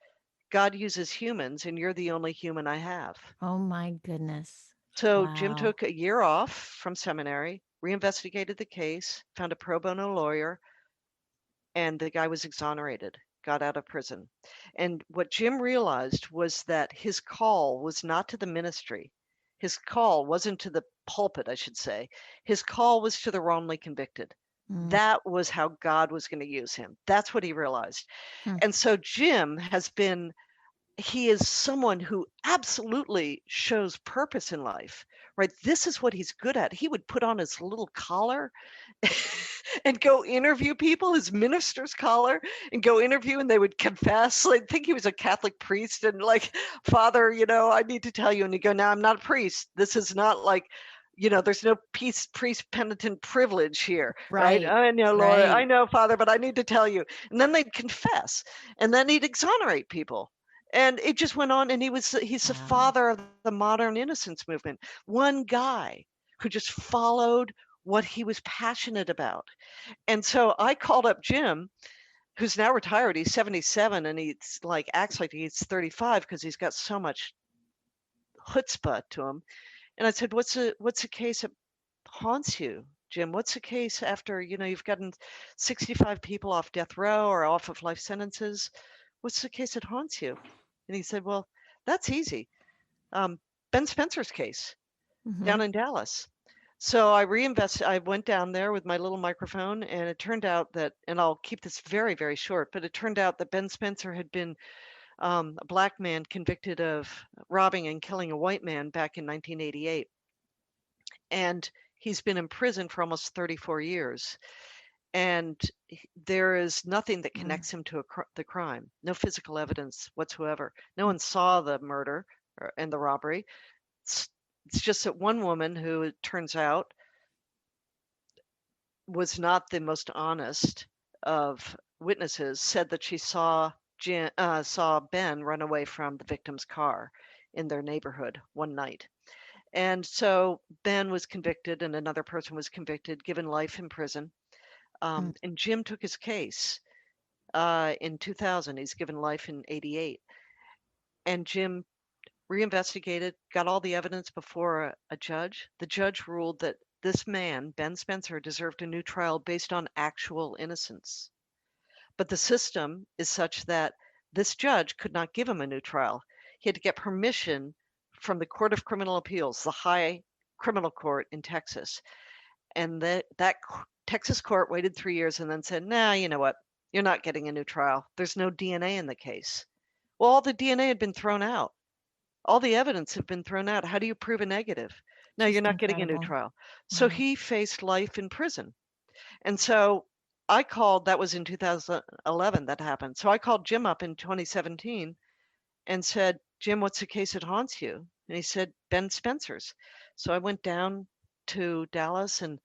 God uses humans, and you're the only human I have. Oh my goodness. So Jim Wow. took a year off from seminary, reinvestigated the case, found a pro bono lawyer, and the guy was exonerated, got out of prison. And what Jim realized was that his call was not to the ministry. His call wasn't to the pulpit, I should say. His call was to the wrongly convicted. Mm. That was how God was going to use him. That's what he realized. Hmm. And so Jim he is someone who absolutely shows purpose in life, right? This is what he's good at. He would put on his little collar and go interview people, his minister's collar, and go interview, and they would confess. Like, think he was a Catholic priest, and like, Father, I need to tell you. And he'd go, no, I'm not a priest. This is not like, there's no priest penitent privilege here, right? Right. I know, Lord, I Right. know, Father, but I need to tell you. And then they'd confess, and then he'd exonerate people. And it just went on, and he's the Wow. father of the modern innocence movement. One guy who just followed what he was passionate about. And so I called up Jim, who's now retired. He's 77 and he's like acts like he's 35 because he's got so much chutzpah to him. And I said, "What's the case that haunts you, Jim? What's the case after, you've gotten 65 people off death row or off of life sentences? What's the case that haunts you?" And he said, "Well, that's easy. Um, Ben Spencer's case Mhm. down in Dallas." So I went down there with my little microphone, and it turned out that, and I'll keep this very, very short, but it turned out that Ben Spencer had been a black man convicted of robbing and killing a white man back in 1988. And he's been in prison for almost 34 years. And there is nothing that Mm. connects him to the crime, no physical evidence whatsoever. No one saw the murder and the robbery. It's, it's just that one woman who it turns out was not the most honest of witnesses said that she saw Ben run away from the victim's car in their neighborhood one night. And so Ben was convicted, and another person was convicted, given life in prison. Mm. And Jim took his case in 2000. He's given life in 88. And Jim reinvestigated, got all the evidence before a judge. The judge ruled that this man, Ben Spencer, deserved a new trial based on actual innocence. But the system is such that this judge could not give him a new trial. He had to get permission from the Court of Criminal Appeals, the high criminal court in Texas. And Texas court waited 3 years and then said, nah, you know what? You're not getting a new trial. There's no DNA in the case. Well, all the DNA had been thrown out. All the evidence had been thrown out. How do you prove a negative? No, you're Just not getting a new incredible. trial. So Wow. he faced life in prison. And so I called, that was in 2011 that happened. So I called Jim up in 2017 and said, Jim, what's the case that haunts you? And he said, Ben Spencer's. So I went down to Dallas and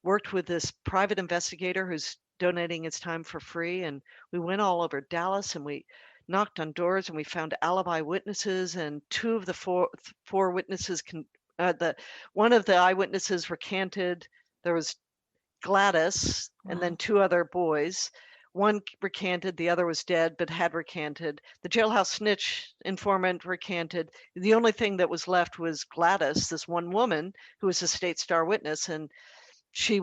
worked with this private investigator who's donating his time for free. And we went all over Dallas and we knocked on doors and we found alibi witnesses. And two of the four witnesses the one of the eyewitnesses recanted. There was Gladys and then Wow. two other boys. One recanted, the other was dead but had recanted. The jailhouse snitch informant recanted. The only thing that was left was Gladys, this one woman who was a state star witness, and she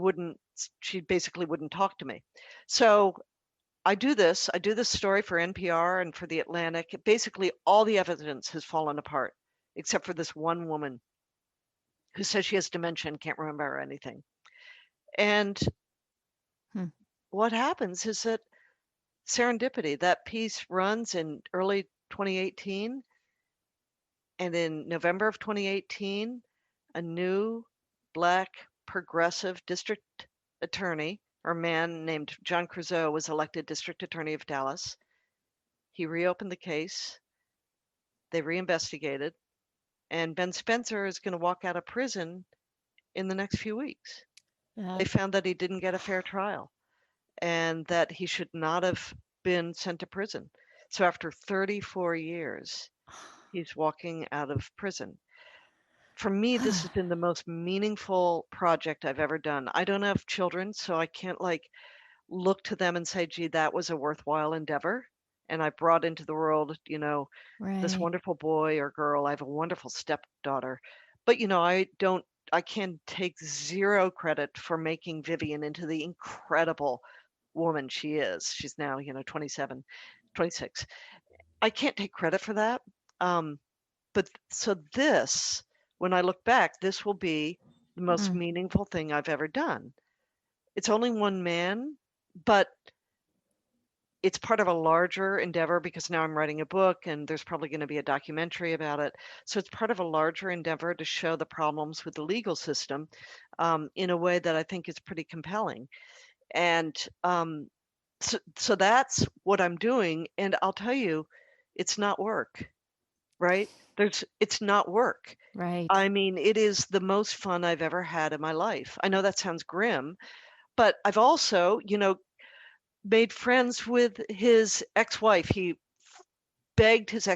basically wouldn't talk to me. So I do this story for NPR and for the Atlantic. Basically all the evidence has fallen apart except for this one woman who says she has dementia and can't remember anything. And Hmm. what happens is that serendipity, that piece runs in early 2018, and in November of 2018, a new black progressive district attorney, or man named John Creusot, was elected district attorney of Dallas. He reopened the case. They reinvestigated, and Ben Spencer is going to walk out of prison in the next few weeks. They That found that he didn't get a fair trial and that he should not have been sent to prison. So after 34 years, he's walking out of prison. For me, this has been the most meaningful project I've ever done. I don't have children, so I can't like look to them and say, gee, that was a worthwhile endeavor. And I brought into the world, this right. wonderful boy or girl. I have a wonderful stepdaughter. But, I can take zero credit for making Vivian into the incredible woman she is. She's now, 27, 26. I can't take credit for that. Um, but so this, when I look back, this will be the most Mm. meaningful thing I've ever done. It's only one man, but it's part of a larger endeavor because now I'm writing a book and there's probably going to be a documentary about it. So it's part of a larger endeavor to show the problems with the legal system in a way that I think is pretty compelling. And so that's what I'm doing. And I'll tell you, it's not work, right? It's not work. Right. I mean, it is the most fun I've ever had in my life. I know that sounds grim, but I've also, made friends with his ex-wife. He begged his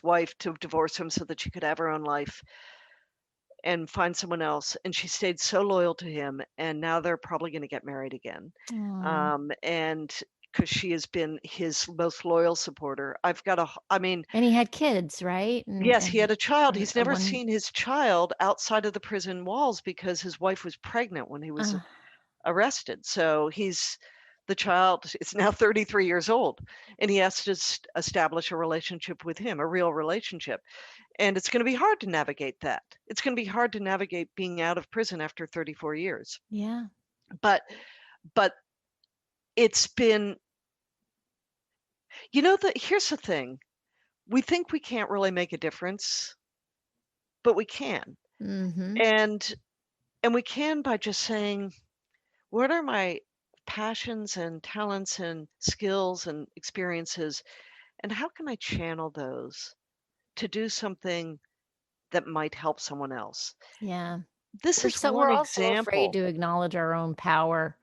wife to divorce him so that she could have her own life and find someone else. And she stayed so loyal to him. And now they're probably going to get married again. Aw. And because she has been his most loyal supporter. And he had kids, right? And Yes, he had a child. and He's a never one. seen his child outside of the prison walls because his wife was pregnant when he was Uh, arrested. So he's The child is now 33 years old, and he has to establish a relationship with him, a real relationship. And it's going to be hard to navigate that. It's going to be hard to navigate being out of prison after 34 years. Yeah. But but it's been, here's the thing. We think we can't really make a difference, but we can. Mhm. And and we can by just saying, what are my passions and talents and skills and experiences, and how can I channel those to do something that might help someone else? Yeah. This is one We're also afraid example. to acknowledge our own power,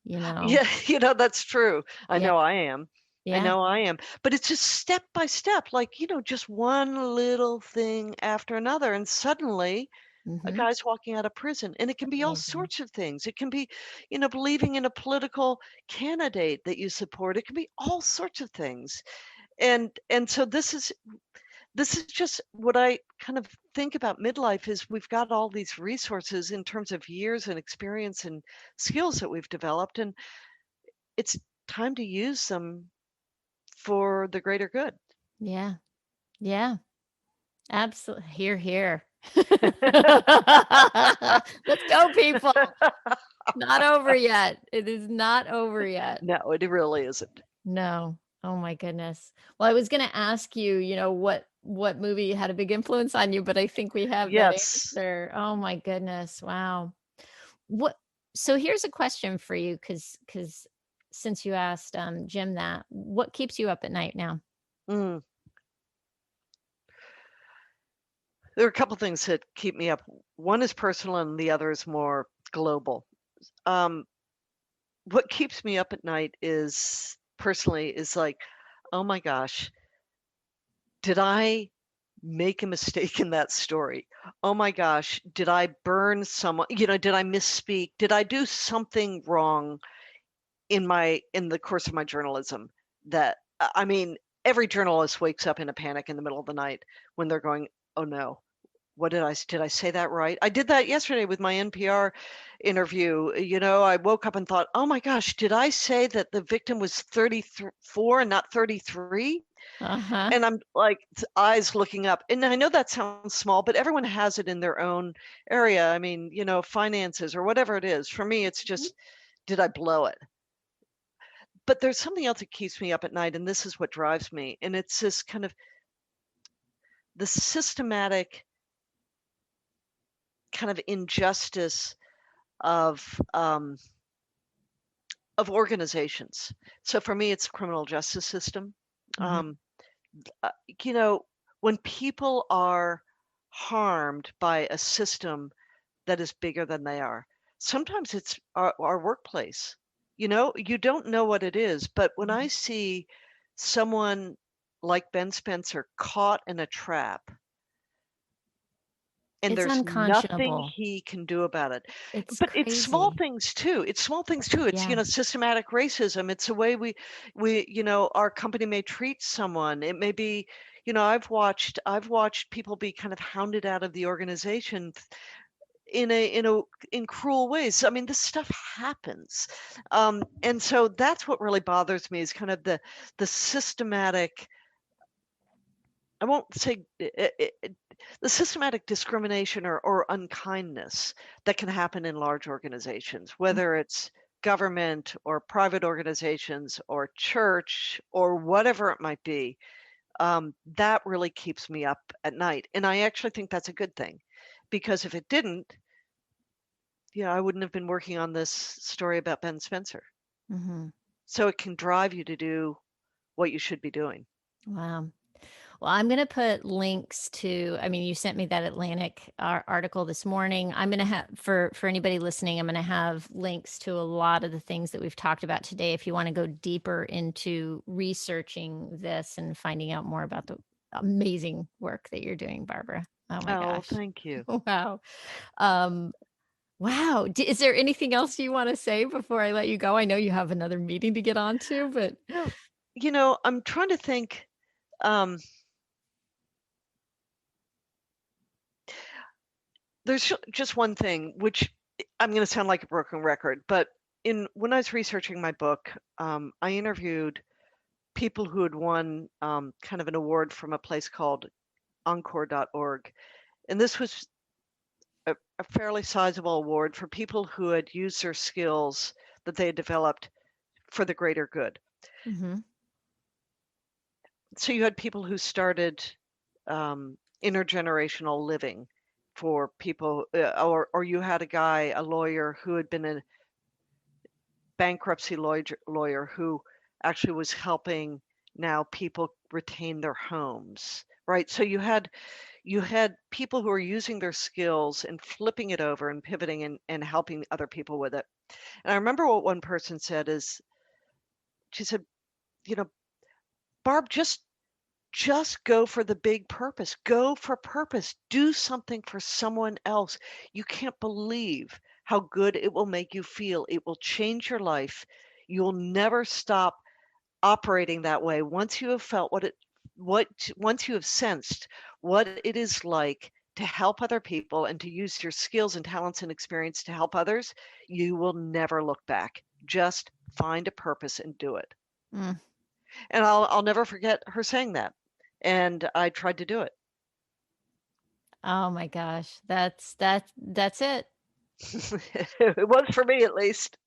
you know? Yeah, that's true. I Yeah. know I am. I Yeah. know I am. But it's just step by step, like, just one little thing after another. And suddenly a Mhm. guy's walking out of prison. And it can be all Amazing. sorts of things. It can be, believing in a political candidate that you support. It can be all sorts of things. And so this is just what I kind of think about midlife is we've got all these resources in terms of years and experience and skills that we've developed, and it's time to use them for the greater good. Yeah. Yeah. Absolutely. Here, here. Let's go, people. Not over yet. It is not over yet. No, it really isn't. No. Oh my goodness. Well, I was gonna ask you, what movie had a big influence on you, but I think we have that Yes. answer. Oh my goodness. Wow. What so here's a question for you because since you asked Jim that, what keeps you up at night now? Mm. There are a couple things that keep me up. One is personal and the other is more global. Um, what keeps me up at night is personally is like, oh my gosh, did I make a mistake in that story? Oh my gosh, did I burn someone? Did I misspeak? Did I do something wrong in the course of my journalism that I mean, every journalist wakes up in a panic in the middle of the night when they're going, "Oh no, what did I say that right?" I did that yesterday with my NPR interview. I woke up and thought, "Oh my gosh, did I say that the victim was 34 and not 33?" Uh-huh. And I'm like, eyes looking up. And I know that sounds small, but everyone has it in their own area. I mean, finances or whatever it is. For me, it's Mhm. just, did I blow it? But there's something else that keeps me up at night, and this is what drives me. And it's this kind of the systematic kind of injustice of um, of organizations. So for me, it's the criminal justice system. Mhm. Um, uh, you know, when people are harmed by a system that is bigger than they are. Sometimes it's our workplace. You don't know what it is, but when I Mhm. see someone like Ben Spencer caught in a trap and It's there's nothing unconscionable. he can do about it. It's But it's small crazy. things too. It's small things too. It's, Yeah. systematic racism. It's the way our company may treat someone. It may be, I've watched people be kind of hounded out of the organization in cruel ways. I mean, this stuff happens, and so that's what really bothers me is kind of the systematic. I won't say the systematic discrimination or unkindness that can happen in large organizations, Mm. whether it's government or private organizations or church or whatever it might be. That really keeps me up at night, and I actually think that's a good thing, because if it didn't, yeah, I wouldn't have been working on this story about Ben Spencer. Mhm. So it can drive you to do what you should be doing. Wow. Well, I'm gonna put links to I mean, you sent me that Atlantic article this morning. I'm gonna have for anybody listening, I'm gonna have links to a lot of the things that we've talked about today if you wanna go deeper into researching this and finding out more about the amazing work that you're doing, Barbara. Oh my Oh, gosh. thank you. Wow. Um, wow. Is there anything else you wanna say before I let you go? I know you have another meeting to get on to, but No, I'm trying to think. Um, there's just one thing, which I'm going to sound like a broken record, but when I was researching my book, I interviewed people who had won kind of an award from a place called encore.org. And this was a fairly sizable award for people who had used their skills that they had developed for the greater good. Mm-hmm. So you had people who started intergenerational living for people, or you had a lawyer who had been a bankruptcy lawyer who actually was helping now people retain their homes, right? So you had people who are using their skills and flipping it over and pivoting and helping other people with it. And I remember what one person said is, she said, you know, Barb, just go for the big purpose. Go for purpose. Do something for someone else. You can't believe how good it will make you feel. It will change your life. You'll never stop operating that way once you have felt once you have sensed what it is like to help other people and to use your skills and talents and experience to help others. You will never look back. Just find a purpose and do it. Mm. And I'll never forget her saying that. And I tried to do it. Oh my gosh. That's it. It was for me, at least.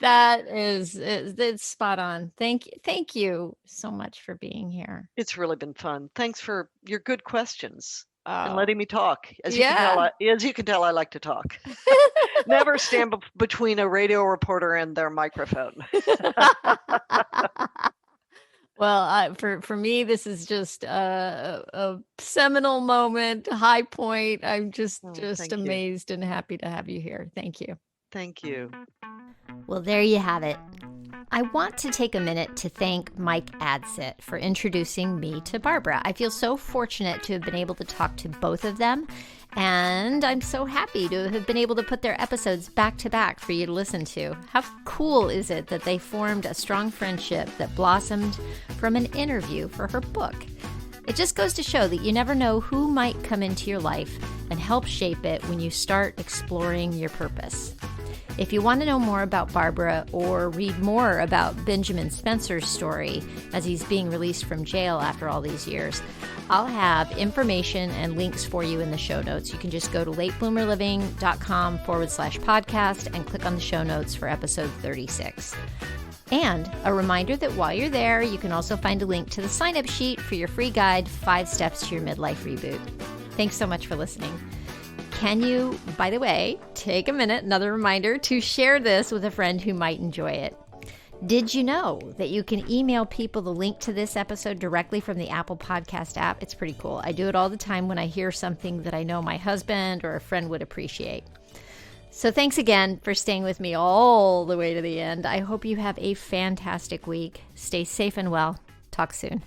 That is, it's spot on. Thank you so much for being here. It's really been fun. Thanks for your good questions and Oh, letting me talk. As yeah. you can tell, I like to talk. Never stand between a radio reporter and their microphone. Well, for me, this is just a seminal moment, high point. I'm just Thank you. amazed and happy to have you here. Thank you. Thank you. Well, there you have it. I want to take a minute to thank Mike Adsit for introducing me to Barbara. I feel so fortunate to have been able to talk to both of them, and I'm so happy to have been able to put their episodes back to back for you to listen to. How cool is it that they formed a strong friendship that blossomed from an interview for her book? It just goes to show that you never know who might come into your life and help shape it when you start exploring your purpose. If you want to know more about Barbara or read more about Benjamin Spencer's story as he's being released from jail after all these years, I'll have information and links for you in the show notes. You can just go to latebloomerliving.com/podcast and click on the show notes for episode 36. And a reminder that while you're there, you can also find a link to the sign-up sheet for your free guide, 5 Steps to Your Midlife Reboot. Thanks so much for listening. Can you, by the way, take a minute, another reminder, to share this with a friend who might enjoy it? Did you know that you can email people the link to this episode directly from the Apple Podcast app? It's pretty cool. I do it all the time when I hear something that I know my husband or a friend would appreciate. So thanks again for staying with me all the way to the end. I hope you have a fantastic week. Stay safe and well. Talk soon.